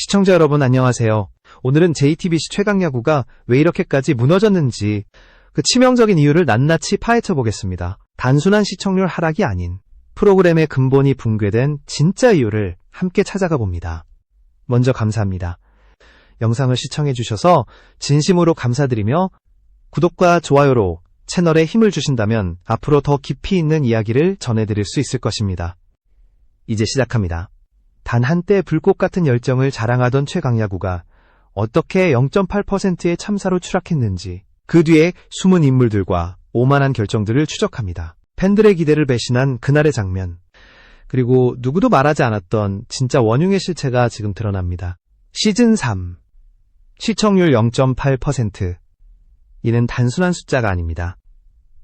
시청자 여러분 안녕하세요. 오늘은 JTBC 최강야구가 왜 이렇게까지 무너졌는지 그 치명적인 이유를 낱낱이 파헤쳐 보겠습니다. 단순한 시청률 하락이 아닌 프로그램의 근본이 붕괴된 진짜 이유를 함께 찾아가 봅니다. 먼저 감사합니다. 영상을 시청해 주셔서 진심으로 감사드리며 구독과 좋아요로 채널에 힘을 주신다면 앞으로 더 깊이 있는 이야기를 전해드릴 수 있을 것입니다. 이제 시작합니다. 단 한때 불꽃 같은 열정을 자랑하던 최강야구가 어떻게 0.8%의 참사로 추락했는지 그 뒤에 숨은 인물들과 오만한 결정들을 추적합니다. 팬들의 기대를 배신한 그날의 장면, 그리고 누구도 말하지 않았던 진짜 원흉의 실체가 지금 드러납니다. 시즌 3 시청률 0.8%. 이는 단순한 숫자가 아닙니다.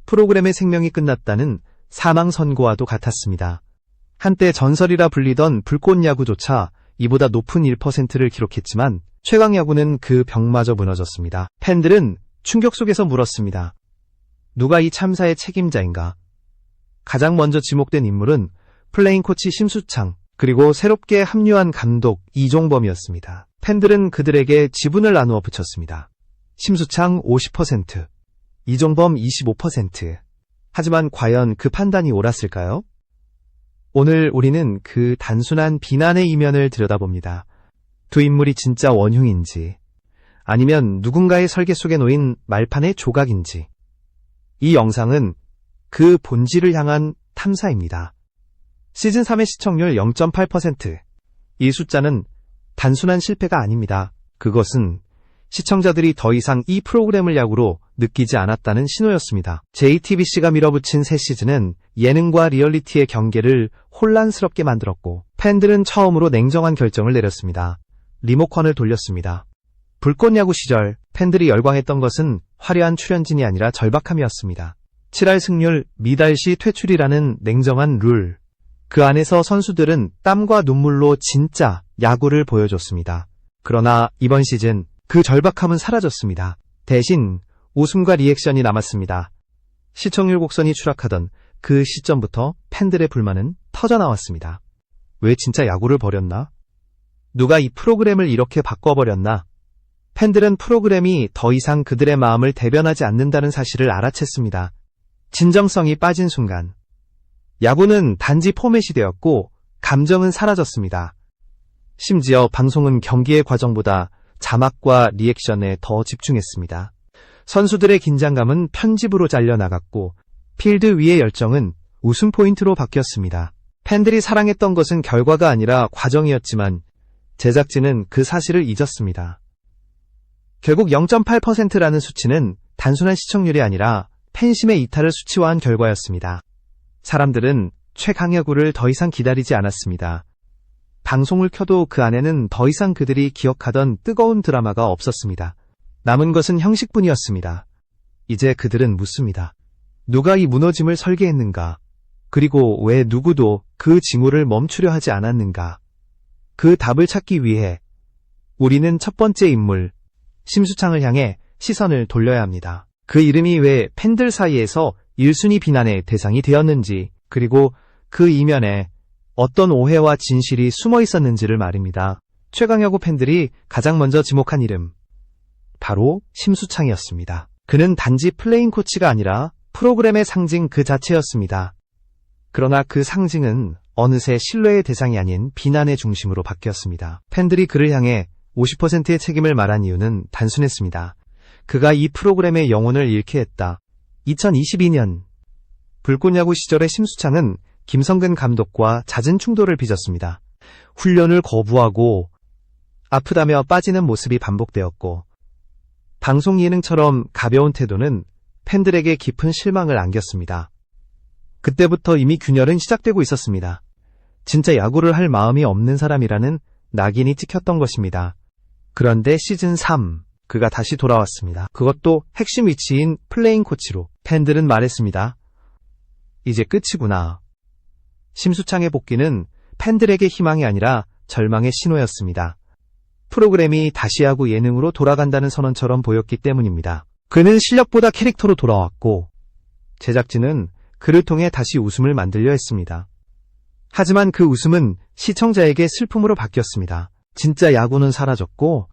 프로그램의 생명이 끝났다는 사망 선고와도 같았습니다. 한때 전설이라 불리던 불꽃야구조차 이보다 높은 1%를 기록했지만 최강야구는 그 벽마저 무너졌습니다. 팬들은 충격 속에서 물었습니다. 누가 이 참사의 책임자인가? 가장 먼저 지목된 인물은 플레잉 코치 심수창, 그리고 새롭게 합류한 감독 이종범이었습니다. 팬들은 그들에게 지분을 나누어 붙였습니다. 심수창 50%, 이종범 25%. 하지만 과연 그 판단이 옳았을까요? 오늘 우리는 그 단순한 비난의 이면을 들여다봅니다. 두 인물이 진짜 원흉인지, 아니면 누군가의 설계 속에 놓인 말판의 조각인지. 이 영상은 그 본질을 향한 탐사입니다. 시즌 3의 시청률 0.8%. 이 숫자는 단순한 실패가 아닙니다. 그것은 시청자들이 더 이상 이 프로그램을 야구로 느끼지 않았다는 신호였습니다. JTBC가 밀어붙인 새 시즌은 예능과 리얼리티의 경계를 혼란스럽게 만들었고 팬들은 처음으로 냉정한 결정을 내렸습니다. 리모컨을 돌렸습니다. 불꽃야구 시절 팬들이 열광했던 것은 화려한 출연진이 아니라 절박함이었습니다. 7할 승률, 미달 시 퇴출이라는 냉정한 룰. 그 안에서 선수들은 땀과 눈물로 진짜 야구를 보여줬습니다. 그러나 이번 시즌 그 절박함은 사라졌습니다. 대신 웃음과 리액션이 남았습니다. 시청률 곡선이 추락하던 그 시점부터 팬들의 불만은 터져나왔습니다. 왜 진짜 야구를 버렸나? 누가 이 프로그램을 이렇게 바꿔버렸나? 팬들은 프로그램이 더 이상 그들의 마음을 대변하지 않는다는 사실을 알아챘습니다. 진정성이 빠진 순간 야구는 단지 포맷이 되었고 감정은 사라졌습니다. 심지어 방송은 경기의 과정보다 자막과 리액션에 더 집중했습니다. 선수들의 긴장감은 편집으로 잘려나갔고 필드 위의 열정은 웃음 포인트로 바뀌었습니다. 팬들이 사랑했던 것은 결과가 아니라 과정이었지만 제작진은 그 사실을 잊었습니다. 결국 0.8%라는 수치는 단순한 시청률이 아니라 팬심의 이탈을 수치화한 결과였습니다. 사람들은 최강야구를 더 이상 기다리지 않았습니다. 방송을 켜도 그 안에는 더 이상 그들이 기억하던 뜨거운 드라마가 없었습니다. 남은 것은 형식뿐이었습니다. 이제 그들은 묻습니다. 누가 이 무너짐을 설계했는가? 그리고 왜 누구도 그 징후를 멈추려 하지 않았는가? 그 답을 찾기 위해 우리는 첫 번째 인물, 심수창을 향해 시선을 돌려야 합니다. 그 이름이 왜 팬들 사이에서 1순위 비난의 대상이 되었는지, 그리고 그 이면에 어떤 오해와 진실이 숨어 있었는지를 말입니다. 최강야구 팬들이 가장 먼저 지목한 이름, 바로 심수창이었습니다. 그는 단지 플레잉 코치가 아니라 프로그램의 상징 그 자체였습니다. 그러나 그 상징은 어느새 신뢰의 대상이 아닌 비난의 중심으로 바뀌었습니다. 팬들이 그를 향해 50%의 책임을 말한 이유는 단순했습니다. 그가 이 프로그램의 영혼을 잃게 했다. 2022년 불꽃야구 시절의 심수창은 김성근 감독과 잦은 충돌을 빚었습니다. 훈련을 거부하고 아프다며 빠지는 모습이 반복되었고 방송 예능처럼 가벼운 태도는 팬들에게 깊은 실망을 안겼습니다. 그때부터 이미 균열은 시작되고 있었습니다. 진짜 야구를 할 마음이 없는 사람이라는 낙인이 찍혔던 것입니다. 그런데 시즌 3, 그가 다시 돌아왔습니다. 그것도 핵심 위치인 플레잉 코치로. 팬들은 말했습니다. 이제 끝이구나. 심수창의 복귀는 팬들에게 희망이 아니라 절망의 신호였습니다. 프로그램이 다시 야구 예능으로 돌아간다는 선언처럼 보였기 때문입니다. 그는 실력보다 캐릭터로 돌아왔고 제작진은 그를 통해 다시 웃음을 만들려 했습니다. 하지만 그 웃음은 시청자에게 슬픔으로 바뀌었습니다. 진짜 야구는 사라졌고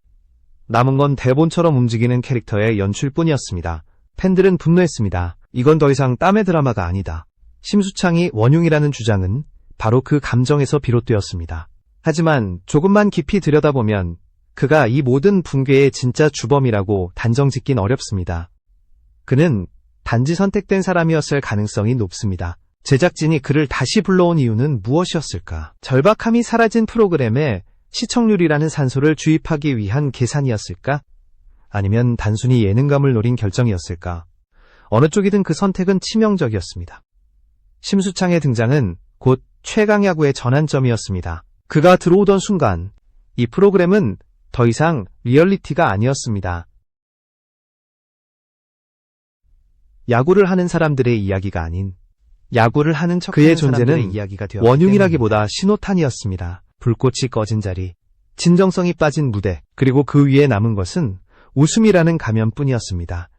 남은 건 대본처럼 움직이는 캐릭터의 연출뿐이었습니다. 팬들은 분노했습니다. 이건 더 이상 땀의 드라마가 아니다. 심수창이 원흉이라는 주장은 바로 그 감정에서 비롯되었습니다. 하지만 조금만 깊이 들여다보면 그가 이 모든 붕괴의 진짜 주범이라고 단정짓긴 어렵습니다. 그는 단지 선택된 사람이었을 가능성이 높습니다. 제작진이 그를 다시 불러온 이유는 무엇이었을까? 절박함이 사라진 프로그램에 시청률이라는 산소를 주입하기 위한 계산이었을까? 아니면 단순히 예능감을 노린 결정이었을까? 어느 쪽이든 그 선택은 치명적이었습니다. 심수창의 등장은 곧 최강야구의 전환점이었습니다. 그가 들어오던 순간 이 프로그램은 더 이상 리얼리티가 아니었습니다. 야구를 하는 사람들의 이야기가 아닌 야구를 하는 척하는 사람들의 이야기가 되었기 때문에 원흉이라기보다 신호탄이었습니다. 불꽃이 꺼진 자리, 진정성이 빠진 무대, 그리고 그 위에 남은 것은 웃음이라는 가면뿐이었습니다.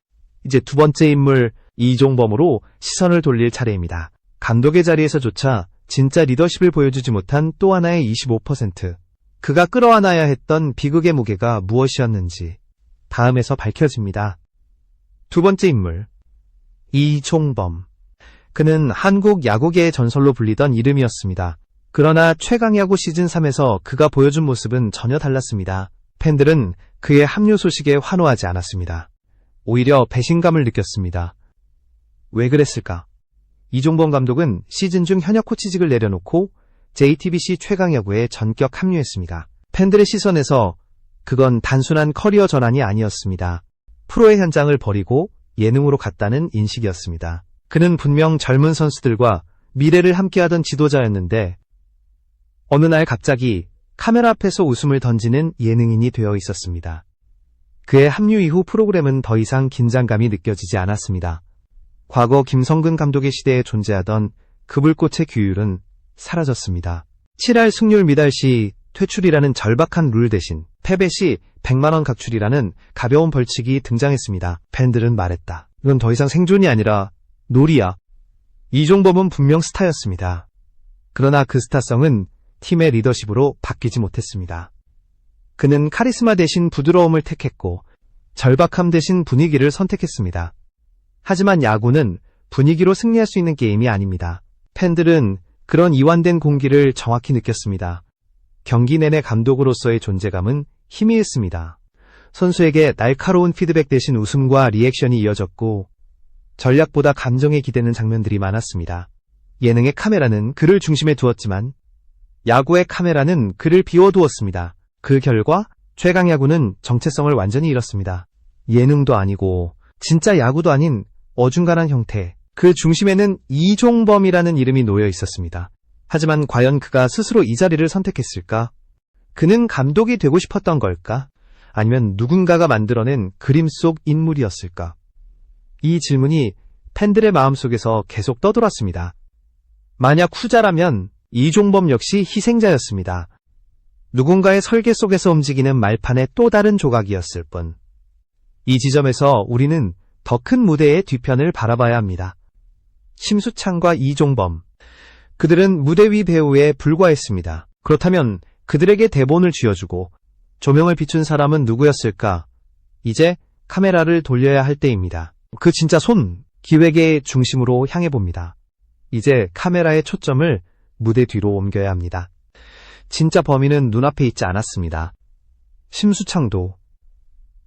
이제 두 번째 인물 이종범으로 시선을 돌릴 차례입니다. 감독의 자리에서조차 진짜 리더십을 보여주지 못한 또 하나의 25%. 그가 끌어안아야 했던 비극의 무게가 무엇이었는지 다음에서 밝혀집니다. 두 번째 인물 이종범. 그는 한국 야구계의 전설로 불리던 이름이었습니다. 그러나 최강야구 시즌3에서 그가 보여준 모습은 전혀 달랐습니다. 팬들은 그의 합류 소식에 환호하지 않았습니다. 오히려 배신감을 느꼈습니다. 왜 그랬을까? 이종범 감독은 시즌 중 현역 코치직을 내려놓고 JTBC 최강야구에 전격 합류했습니다. 팬들의 시선에서 그건 단순한 커리어 전환이 아니었습니다. 프로의 현장을 버리고 예능으로 갔다는 인식이었습니다. 그는 분명 젊은 선수들과 미래를 함께하던 지도자였는데 어느 날 갑자기 카메라 앞에서 웃음을 던지는 예능인이 되어 있었습니다. 그의 합류 이후 프로그램은 더 이상 긴장감이 느껴지지 않았습니다. 과거 김성근 감독의 시대에 존재하던 그 불꽃의 규율은 사라졌습니다. 7할 승률 미달 시 퇴출이라는 절박한 룰 대신 패배 시 100만 원 각출이라는 가벼운 벌칙이 등장했습니다. 팬들은 말했다. 이건 더 이상 생존이 아니라 놀이야. 이종범은 분명 스타였습니다. 그러나 그 스타성은 팀의 리더십으로 바뀌지 못했습니다. 그는 카리스마 대신 부드러움을 택했고 절박함 대신 분위기를 선택했습니다. 하지만 야구는 분위기로 승리할 수 있는 게임이 아닙니다. 팬들은 그런 이완된 공기를 정확히 느꼈습니다. 경기 내내 감독으로서의 존재감은 희미했습니다. 선수에게 날카로운 피드백 대신 웃음과 리액션이 이어졌고 전략보다 감정에 기대는 장면들이 많았습니다. 예능의 카메라는 그를 중심에 두었지만 야구의 카메라는 그를 비워두었습니다. 그 결과 최강야구는 정체성을 완전히 잃었습니다. 예능도 아니고 진짜 야구도 아닌 어중간한 형태, 그 중심에는 이종범이라는 이름이 놓여 있었습니다. 하지만 과연 그가 스스로 이 자리를 선택했을까? 그는 감독이 되고 싶었던 걸까? 아니면 누군가가 만들어낸 그림 속 인물이었을까? 이 질문이 팬들의 마음속에서 계속 떠돌았습니다. 만약 후자라면 이종범 역시 희생자였습니다. 누군가의 설계 속에서 움직이는 말판의 또 다른 조각이었을 뿐. 이 지점에서 우리는 더 큰 무대의 뒤편을 바라봐야 합니다. 심수창과 이종범. 그들은 무대 위 배우에 불과했습니다. 그렇다면 그들에게 대본을 쥐어주고 조명을 비춘 사람은 누구였을까? 이제 카메라를 돌려야 할 때입니다. 그 진짜 손, 기획의 중심으로 향해 봅니다. 이제 카메라의 초점을 무대 뒤로 옮겨야 합니다. 진짜 범인은 눈앞에 있지 않았습니다. 심수창도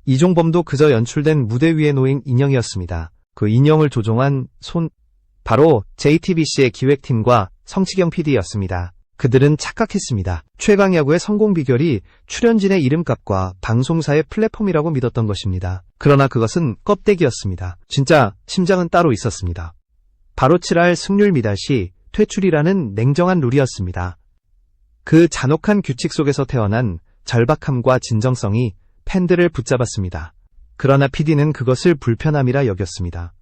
이종범도 그저 연출된 무대 위에 놓인 인형이었습니다. 그 인형을 조종한 손, 바로 JTBC의 기획팀과 성치경 PD였습니다. 그들은 착각했습니다. 최강야구의 성공 비결이 출연진의 이름값과 방송사의 플랫폼이라고 믿었던 것입니다. 그러나 그것은 껍데기였습니다. 진짜 심장은 따로 있었습니다. 바로 7할 승률 미달 시 퇴출이라는 냉정한 룰이었습니다. 그 잔혹한 규칙 속에서 태어난 절박함과 진정성이 팬들을 붙잡았습니다. 그러나 PD는 그것을 불편함이라 여겼습니다.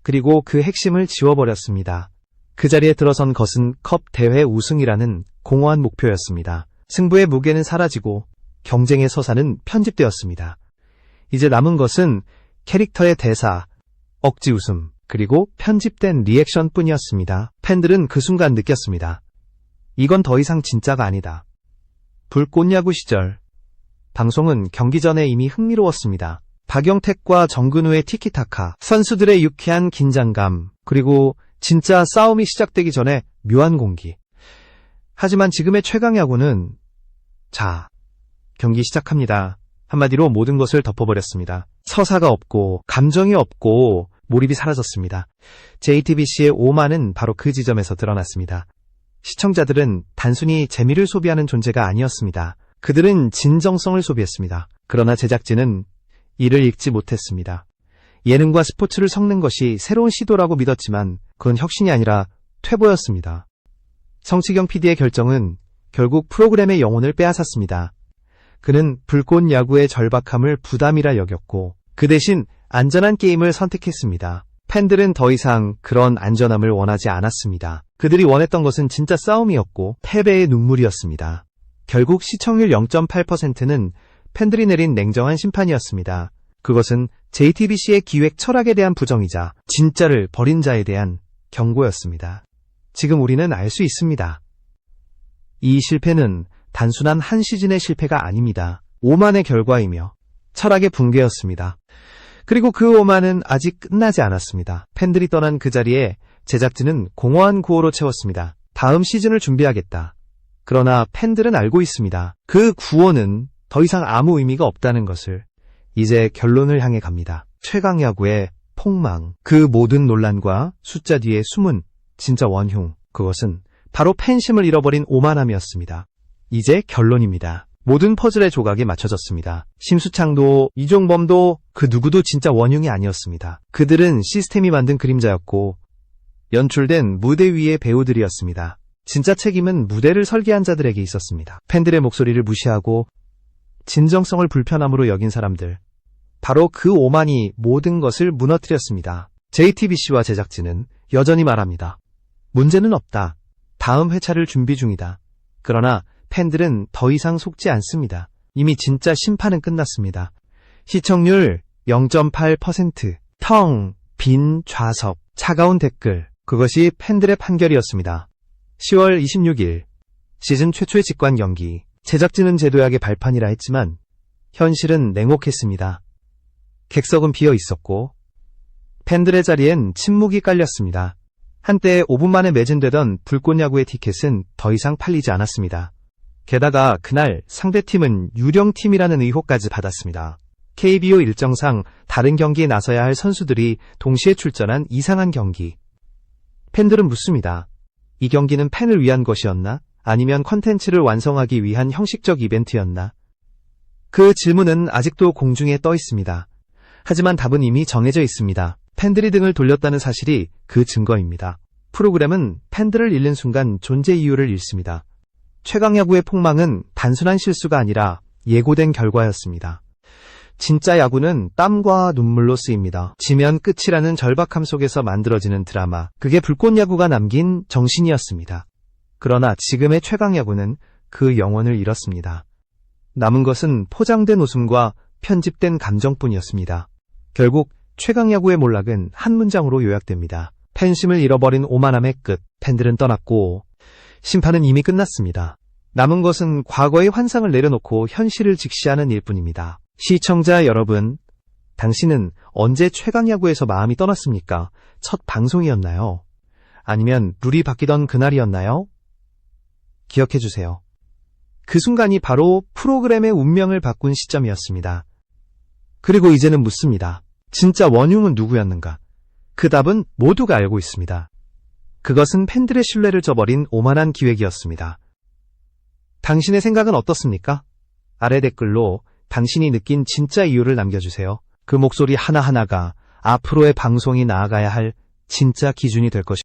그리고 그 핵심을 지워버렸습니다. 그 자리에 들어선 것은 컵 대회 우승이라는 공허한 목표였습니다. 승부의 무게는 사라지고 경쟁의 서사는 편집되었습니다. 이제 남은 것은 캐릭터의 대사, 억지 웃음, 그리고 편집된 리액션뿐이었습니다. 팬들은 그 순간 느꼈습니다. 이건 더 이상 진짜가 아니다. 불꽃야구 시절. 방송은 경기 전에 이미 흥미로웠습니다. 박영택과 정근우의 티키타카, 선수들의 유쾌한 긴장감, 그리고 진짜 싸움이 시작되기 전에 묘한 공기. 하지만 지금의 최강야구는 자, 경기 시작합니다. 한마디로 모든 것을 덮어버렸습니다. 서사가 없고 감정이 없고 몰입이 사라졌습니다. JTBC의 오만은 바로 그 지점에서 드러났습니다. 시청자들은 단순히 재미를 소비하는 존재가 아니었습니다. 그들은 진정성을 소비했습니다. 그러나 제작진은 이를 읽지 못했습니다. 예능과 스포츠를 섞는 것이 새로운 시도라고 믿었지만 그건 혁신이 아니라 퇴보였습니다. 성시경 PD의 결정은 결국 프로그램의 영혼을 빼앗았습니다. 그는 불꽃 야구의 절박함을 부담이라 여겼고 그 대신 안전한 게임을 선택했습니다. 팬들은 더 이상 그런 안전함을 원하지 않았습니다. 그들이 원했던 것은 진짜 싸움이었고 패배의 눈물이었습니다. 결국 시청률 0.8%는 팬들이 내린 냉정한 심판이었습니다. 그것은 JTBC의 기획 철학에 대한 부정이자 진짜를 버린 자에 대한 경고였습니다. 지금 우리는 알 수 있습니다. 이 실패는 단순한 한 시즌의 실패가 아닙니다. 오만의 결과이며 철학의 붕괴였습니다. 그리고 그 오만은 아직 끝나지 않았습니다. 팬들이 떠난 그 자리에 제작진은 공허한 구호로 채웠습니다. 다음 시즌을 준비하겠다. 그러나 팬들은 알고 있습니다. 그 구호는 더 이상 아무 의미가 없다는 것을. 이제 결론을 향해 갑니다. 최강야구의 폭망. 그 모든 논란과 숫자 뒤에 숨은 진짜 원흉. 그것은 바로 팬심을 잃어버린 오만함이었습니다. 이제 결론입니다. 모든 퍼즐의 조각이 맞춰졌습니다. 심수창도 이종범도 그 누구도 진짜 원흉이 아니었습니다. 그들은 시스템이 만든 그림자였고 연출된 무대 위의 배우들이었습니다. 진짜 책임은 무대를 설계한 자들에게 있었습니다. 팬들의 목소리를 무시하고 진정성을 불편함으로 여긴 사람들. 바로 그 오만이 모든 것을 무너뜨렸습니다. JTBC와 제작진은 여전히 말합니다. 문제는 없다. 다음 회차를 준비 중이다. 그러나 팬들은 더 이상 속지 않습니다. 이미 진짜 심판은 끝났습니다. 시청률 0.8%, 텅 빈 좌석, 차가운 댓글. 그것이 팬들의 판결이었습니다. 10월 26일 시즌 최초의 직관 경기. 제작진은 제도약의 발판이라 했지만 현실은 냉혹했습니다. 객석은 비어 있었고 팬들의 자리엔 침묵이 깔렸습니다. 한때 5분 만에 매진되던 불꽃야구의 티켓은 더 이상 팔리지 않았습니다. 게다가 그날 상대팀은 유령팀이라는 의혹까지 받았습니다. KBO 일정상 다른 경기에 나서야 할 선수들이 동시에 출전한 이상한 경기. 팬들은 묻습니다. 이 경기는 팬을 위한 것이었나? 아니면 컨텐츠를 완성하기 위한 형식적 이벤트였나? 그 질문은 아직도 공중에 떠 있습니다. 하지만 답은 이미 정해져 있습니다. 팬들이 등을 돌렸다는 사실이 그 증거입니다. 프로그램은 팬들을 잃는 순간 존재 이유를 잃습니다. 최강야구의 폭망은 단순한 실수가 아니라 예고된 결과였습니다. 진짜 야구는 땀과 눈물로 쓰입니다. 지면 끝이라는 절박함 속에서 만들어지는 드라마. 그게 불꽃야구가 남긴 정신이었습니다. 그러나 지금의 최강야구는 그 영혼을 잃었습니다. 남은 것은 포장된 웃음과 편집된 감정뿐이었습니다. 결국 최강야구의 몰락은 한 문장으로 요약됩니다. 팬심을 잃어버린 오만함의 끝. 팬들은 떠났고 심판은 이미 끝났습니다. 남은 것은 과거의 환상을 내려놓고 현실을 직시하는 일뿐입니다. 시청자 여러분, 당신은 언제 최강야구에서 마음이 떠났습니까? 첫 방송이었나요? 아니면 룰이 바뀌던 그날이었나요? 기억해주세요. 그 순간이 바로 프로그램의 운명을 바꾼 시점이었습니다. 그리고 이제는 묻습니다. 진짜 원흉은 누구였는가? 그 답은 모두가 알고 있습니다. 그것은 팬들의 신뢰를 저버린 오만한 기획이었습니다. 당신의 생각은 어떻습니까? 아래 댓글로 당신이 느낀 진짜 이유를 남겨주세요. 그 목소리 하나하나가 앞으로의 방송이 나아가야 할 진짜 기준이 될 것입니다.